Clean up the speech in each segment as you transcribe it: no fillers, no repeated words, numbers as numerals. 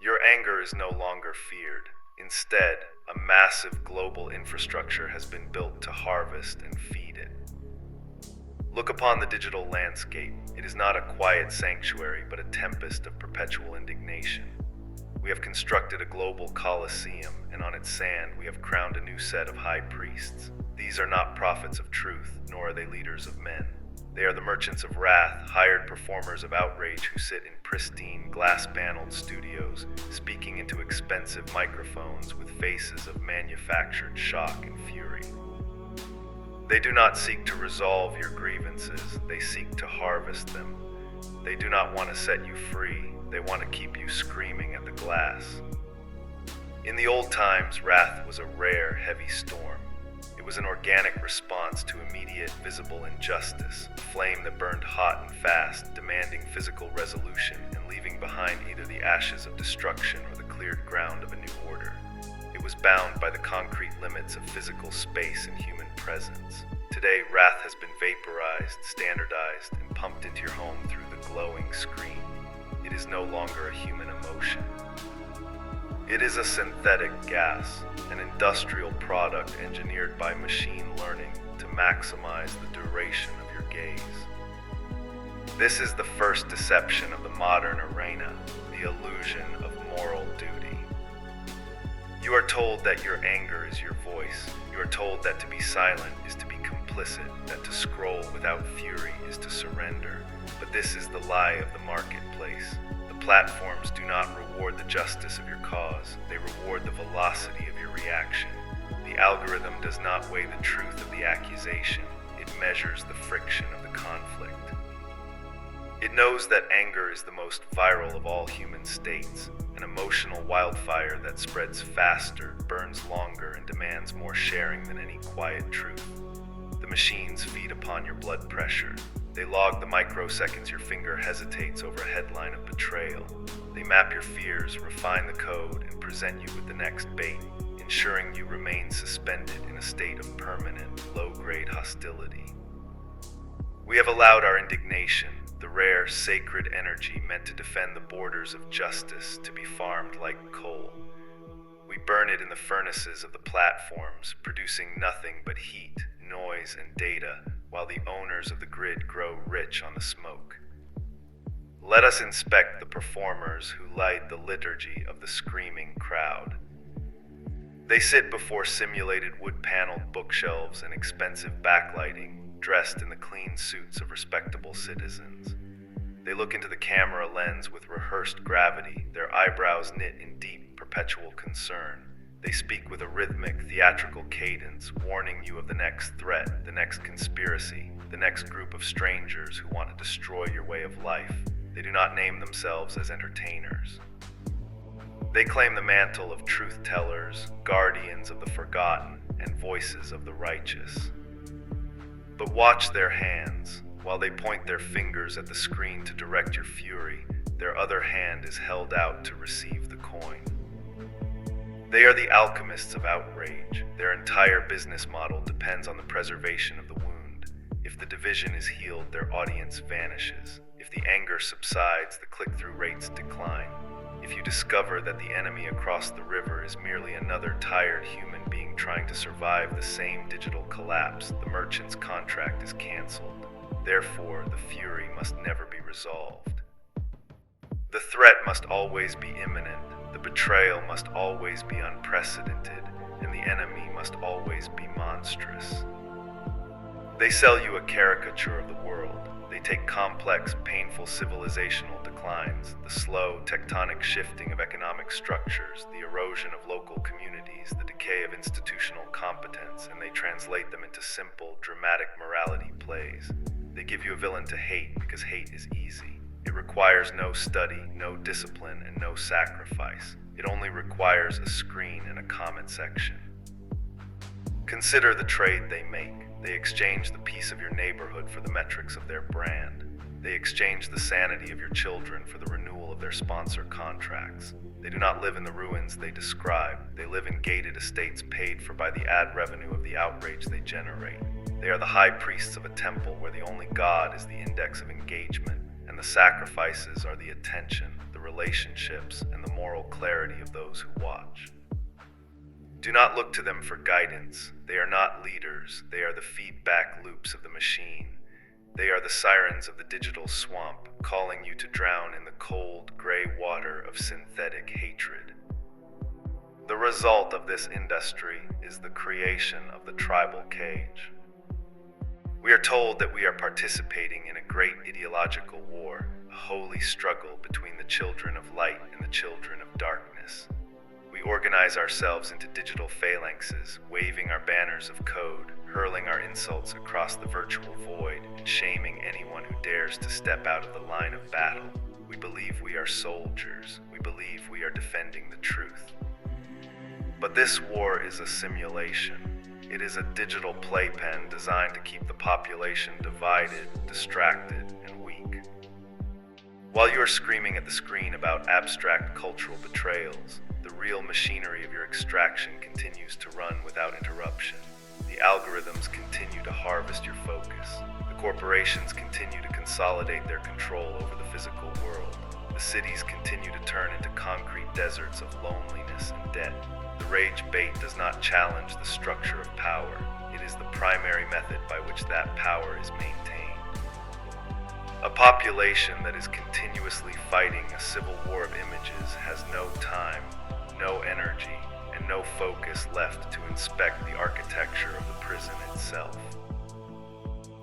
Your anger is no longer feared. Instead, a massive global infrastructure has been built to harvest and feed it. Look upon the digital landscape. It is not a quiet sanctuary, but a tempest of perpetual indignation. We have constructed a global colosseum, and on its sand we have crowned a new set of high priests. These are not prophets of truth, nor are they leaders of men. They are the merchants of wrath, hired performers of outrage who sit in pristine, glass-paneled studios, speaking into expensive microphones with faces of manufactured shock and fury. They do not seek to resolve your grievances, they seek to harvest them. They do not want to set you free, they want to keep you screaming at the glass. In the old times, wrath was a rare, heavy storm. It was an organic response to immediate, visible injustice, a flame that burned hot and fast, demanding physical resolution and leaving behind either the ashes of destruction or the cleared ground of a new order. It was bound by the concrete limits of physical space and human presence. Today, wrath has been vaporized, standardized, and pumped into your home through the glowing screen. It is no longer a human emotion. It is a synthetic gas, an industrial product engineered by machine learning to maximize the duration of your gaze. This is the first deception of the modern arena, the illusion of moral duty. You are told that your anger is your voice. You are told that to be silent is to be complicit, that to scroll without fury is to surrender. But this is the lie of the marketplace. The platforms do not reward the justice of your cause, they reward the velocity of your reaction. The algorithm does not weigh the truth of the accusation, it measures the friction of the conflict. It knows that anger is the most viral of all human states, an emotional wildfire that spreads faster, burns longer, and demands more sharing than any quiet truth. The machines feed upon your blood pressure. They log the microseconds your finger hesitates over a headline of betrayal. They map your fears, refine the code, and present you with the next bait, ensuring you remain suspended in a state of permanent, low-grade hostility. We have allowed our indignation, the rare, sacred energy meant to defend the borders of justice, to be farmed like coal. We burn it in the furnaces of the platforms, producing nothing but heat, noise, and data, while the owners of the grid grow rich on the smoke. Let us inspect the performers who light the liturgy of the screaming crowd. They sit before simulated wood-paneled bookshelves and expensive backlighting, dressed in the clean suits of respectable citizens. They look into the camera lens with rehearsed gravity, their eyebrows knit in deep, perpetual concern. They speak with a rhythmic, theatrical cadence, warning you of the next threat, the next conspiracy, the next group of strangers who want to destroy your way of life. They do not name themselves as entertainers. They claim the mantle of truth-tellers, guardians of the forgotten, and voices of the righteous. But watch their hands. While they point their fingers at the screen to direct your fury, their other hand is held out to receive the coin. They are the alchemists of outrage. Their entire business model depends on the preservation of the wound. If the division is healed, their audience vanishes. If the anger subsides, the click-through rates decline. If you discover that the enemy across the river is merely another tired human being trying to survive the same digital collapse, the merchant's contract is canceled. Therefore, the fury must never be resolved. The threat must always be imminent. The betrayal must always be unprecedented, and the enemy must always be monstrous. They sell you a caricature of the world. They take complex, painful civilizational declines, the slow, tectonic shifting of economic structures, the erosion of local communities, the decay of institutional competence, and they translate them into simple, dramatic morality plays. They give you a villain to hate because hate is easy. It requires no study, no discipline, and no sacrifice. It only requires a screen and a comment section. Consider the trade they make. They exchange the peace of your neighborhood for the metrics of their brand. They exchange the sanity of your children for the renewal of their sponsor contracts. They do not live in the ruins they describe. They live in gated estates paid for by the ad revenue of the outrage they generate. They are the high priests of a temple where the only God is the index of engagement, and the sacrifices are the attention, the relationships, and the moral clarity of those who watch. Do not look to them for guidance. They are not leaders. They are the feedback loops of the machine. They are the sirens of the digital swamp, calling you to drown in the cold, gray water of synthetic hatred. The result of this industry is the creation of the tribal cage. We are told that we are participating in a great ideological war, a holy struggle between the children of light and the children of darkness. We organize ourselves into digital phalanxes, waving our banners of code, hurling our insults across the virtual void, and shaming anyone who dares to step out of the line of battle. We believe we are soldiers. We believe we are defending the truth. But this war is a simulation. It is a digital playpen designed to keep the population divided, distracted, and weak. While you are screaming at the screen about abstract cultural betrayals, the real machinery of your extraction continues to run without interruption. The algorithms continue to harvest your focus. The corporations continue to consolidate their control over the physical world. The cities continue to turn into concrete deserts of loneliness and debt. The rage bait does not challenge the structure of power. It is the primary method by which that power is maintained. A population that is continuously fighting a civil war of images has no time, no energy, and no focus left to inspect the architecture of the prison itself.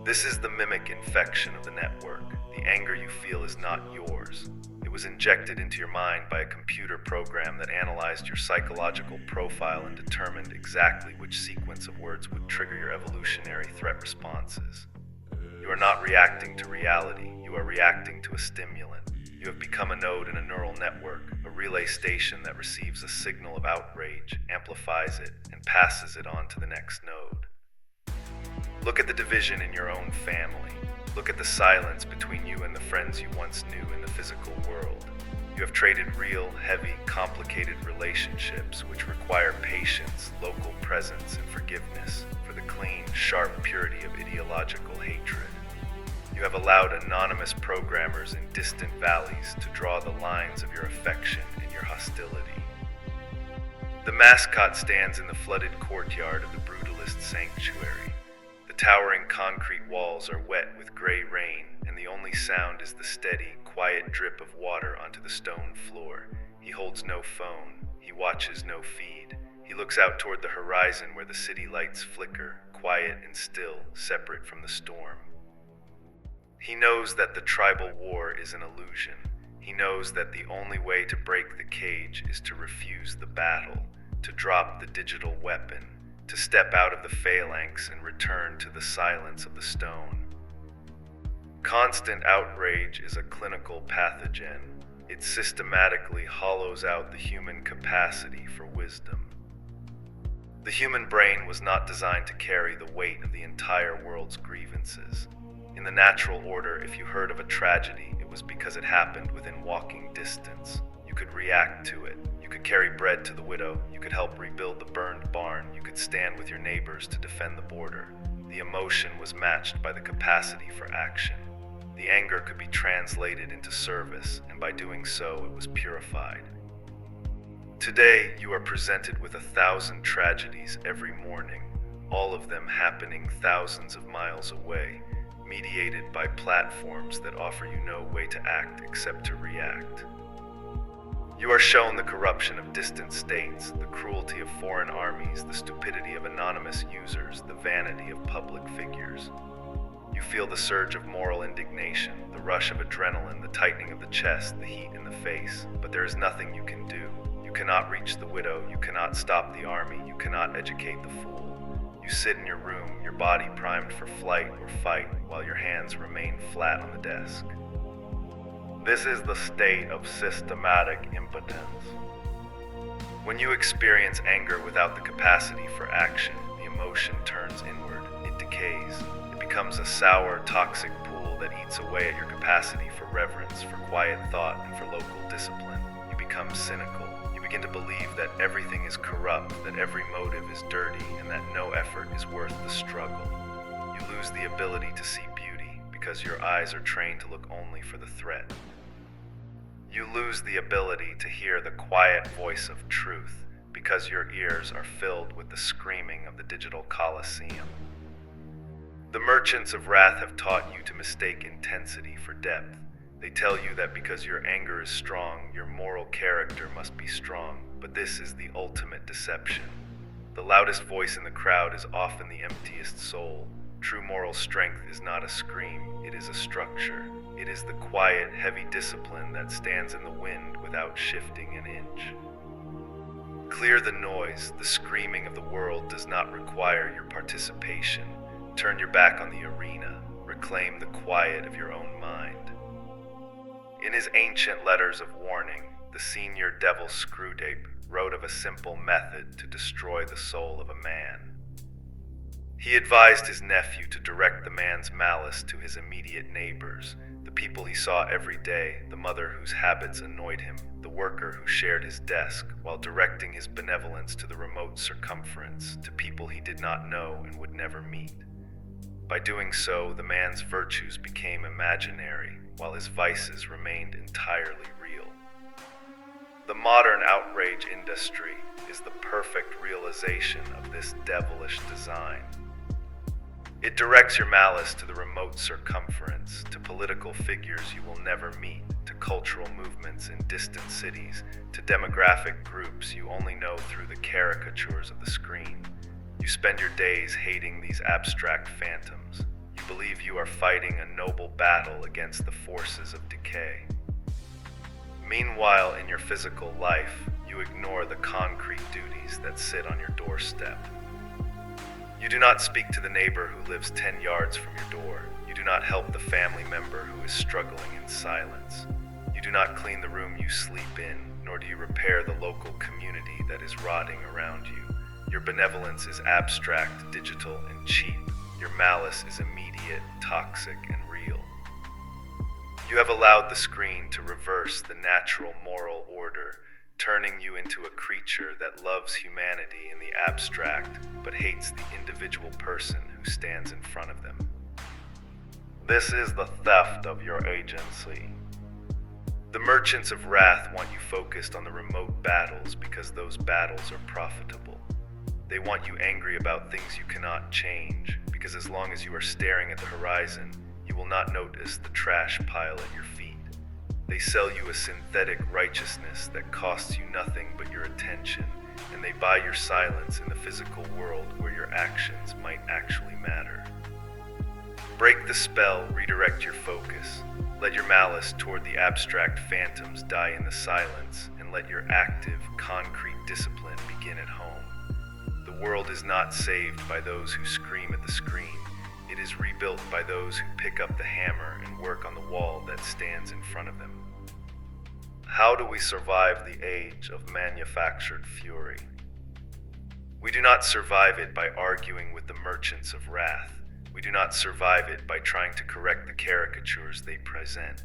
This is the mimic infection of the network. The anger you feel is not yours. It was injected into your mind by a computer program that analyzed your psychological profile and determined exactly which sequence of words would trigger your evolutionary threat responses. You are not reacting to reality. You are reacting to a stimulant. You have become a node in a neural network, a relay station that receives a signal of outrage, amplifies it, and passes it on to the next node. Look at the division in your own family. Look at the silence between you and the friends you once knew in the physical world. You have traded real, heavy, complicated relationships which require patience, local presence, and forgiveness for the clean, sharp purity of ideological hatred. You have allowed anonymous programmers in distant valleys to draw the lines of your affection and your hostility. The mascot stands in the flooded courtyard of the brutalist sanctuary. The towering concrete walls are wet with gray rain, and the only sound is the steady, quiet drip of water onto the stone floor. He holds no phone. He watches no feed. He looks out toward the horizon where the city lights flicker, quiet and still, separate from the storm. He knows that the tribal war is an illusion. He knows that the only way to break the cage is to refuse the battle, to drop the digital weapon, to step out of the phalanx and return to the silence of the stone. Constant outrage is a clinical pathogen. It systematically hollows out the human capacity for wisdom. The human brain was not designed to carry the weight of the entire world's grievances. In the natural order, if you heard of a tragedy, it was because it happened within walking distance. You could react to it. You could carry bread to the widow. You could help rebuild the burned barn. You could stand with your neighbors to defend the border. The emotion was matched by the capacity for action. The anger could be translated into service, and by doing so, it was purified. Today, you are presented with 1,000 tragedies every morning, all of them happening thousands of miles away, mediated by platforms that offer you no way to act except to react. You are shown the corruption of distant states, the cruelty of foreign armies, the stupidity of anonymous users, the vanity of public figures. You feel the surge of moral indignation, the rush of adrenaline, the tightening of the chest, the heat in the face, but there is nothing you can do. You cannot reach the widow, you cannot stop the army, you cannot educate the fool. You sit in your room, your body primed for flight or fight, while your hands remain flat on the desk. This is the state of systematic impotence. When you experience anger without the capacity for action, the emotion turns inward, it decays. It becomes a sour, toxic pool that eats away at your capacity for reverence, for quiet thought, and for local discipline. You become cynical. You begin to believe that everything is corrupt, that every motive is dirty, and that no effort is worth the struggle. You lose the ability to see beauty, because your eyes are trained to look only for the threat. You lose the ability to hear the quiet voice of truth because your ears are filled with the screaming of the digital coliseum. The merchants of wrath have taught you to mistake intensity for depth. They tell you that because your anger is strong, your moral character must be strong, but this is the ultimate deception. The loudest voice in the crowd is often the emptiest soul. True moral strength is not a scream, it is a structure. It is the quiet, heavy discipline that stands in the wind without shifting an inch. Clear the noise. The screaming of the world does not require your participation. Turn your back on the arena. Reclaim the quiet of your own mind. In his ancient letters of warning, the senior devil Screwtape wrote of a simple method to destroy the soul of a man. He advised his nephew to direct the man's malice to his immediate neighbors, the people he saw every day, the mother whose habits annoyed him, the worker who shared his desk, while directing his benevolence to the remote circumference, to people he did not know and would never meet. By doing so, the man's virtues became imaginary, while his vices remained entirely real. The modern outrage industry is the perfect realization of this devilish design. It directs your malice to the remote circumference, to political figures you will never meet, to cultural movements in distant cities, to demographic groups you only know through the caricatures of the screen. You spend your days hating these abstract phantoms. You believe you are fighting a noble battle against the forces of decay. Meanwhile, in your physical life, you ignore the concrete duties that sit on your doorstep. You do not speak to the neighbor who lives 10 yards from your door. You do not help the family member who is struggling in silence. You do not clean the room you sleep in, nor do you repair the local community that is rotting around you. Your benevolence is abstract, digital, and cheap. Your malice is immediate, toxic, and real. You have allowed the screen to reverse the natural moral order, turning you into a creature that loves humanity in the abstract, but hates the individual person who stands in front of them. This is the theft of your agency. The merchants of wrath want you focused on the remote battles because those battles are profitable. They want you angry about things you cannot change, because as long as you are staring at the horizon, you will not notice the trash pile at your feet. They sell you a synthetic righteousness that costs you nothing but your attention, and they buy your silence in the physical world where your actions might actually matter. Break the spell, redirect your focus. Let your malice toward the abstract phantoms die in the silence, and let your active, concrete discipline begin at home. The world is not saved by those who scream at the screen. It is rebuilt by those who pick up the hammer and work on the wall that stands in front of them. How do we survive the age of manufactured fury? We do not survive it by arguing with the merchants of wrath. We do not survive it by trying to correct the caricatures they present.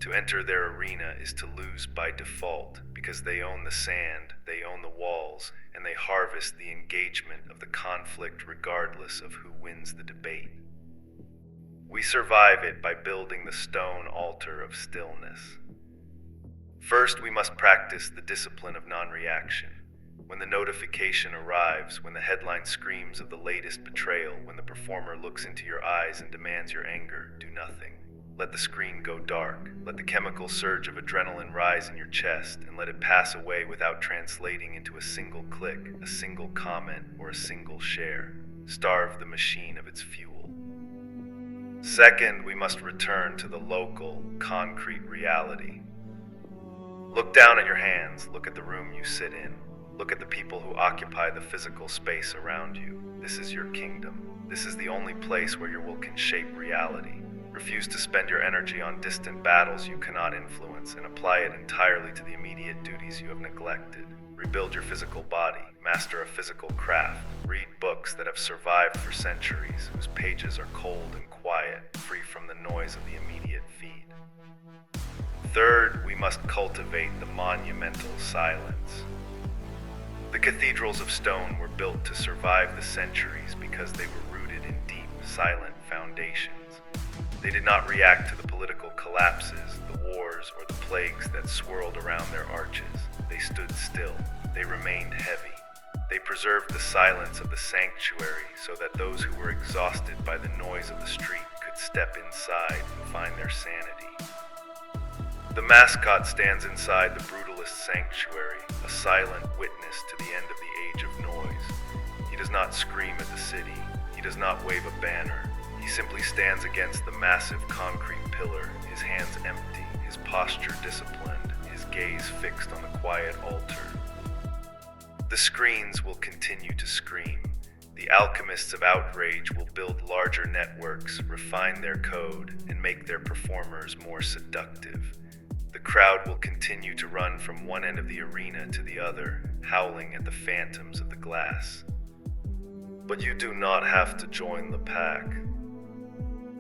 To enter their arena is to lose by default, because they own the sand, they own the walls, and they harvest the engagement of the conflict regardless of who wins the debate. We survive it by building the stone altar of stillness. First, we must practice the discipline of non-reaction. When the notification arrives, when the headline screams of the latest betrayal, when the performer looks into your eyes and demands your anger, do nothing. Let the screen go dark. Let the chemical surge of adrenaline rise in your chest, and let it pass away without translating into a single click, a single comment, or a single share. Starve the machine of its fuel. Second, we must return to the local, concrete reality. Look down at your hands. Look at the room you sit in. Look at the people who occupy the physical space around you. This is your kingdom. This is the only place where your will can shape reality. Refuse to spend your energy on distant battles you cannot influence, and apply it entirely to the immediate duties you have neglected. Rebuild your physical body, master a physical craft, read books that have survived for centuries, whose pages are cold and quiet, free from the noise of the immediate feed. Third, we must cultivate the monumental silence. The cathedrals of stone were built to survive the centuries because they were rooted in deep, silent foundations. They did not react to the political collapses, the wars, or the plagues that swirled around their arches. They stood still. They remained heavy. They preserved the silence of the sanctuary so that those who were exhausted by the noise of the street could step inside and find their sanity. The mascot stands inside the brutalist sanctuary, a silent witness to the end of the age of noise. He does not scream at the city. He does not wave a banner. He simply stands against the massive concrete pillar, his hands empty, his posture disciplined, his gaze fixed on the quiet altar. The screens will continue to scream. The alchemists of Outrage will build larger networks, refine their code, and make their performers more seductive. The crowd will continue to run from one end of the arena to the other, howling at the phantoms of the glass. But you do not have to join the pack.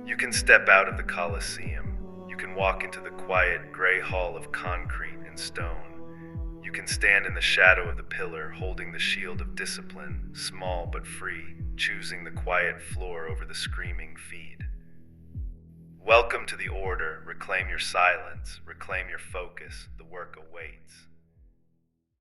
You can step out of the Colosseum. You can walk into the quiet gray hall of concrete and stone. You can stand in the shadow of the pillar, holding the shield of discipline, small but free, choosing the quiet floor over the screaming feed. Welcome to the Order. Reclaim your silence. Reclaim your focus. The work awaits.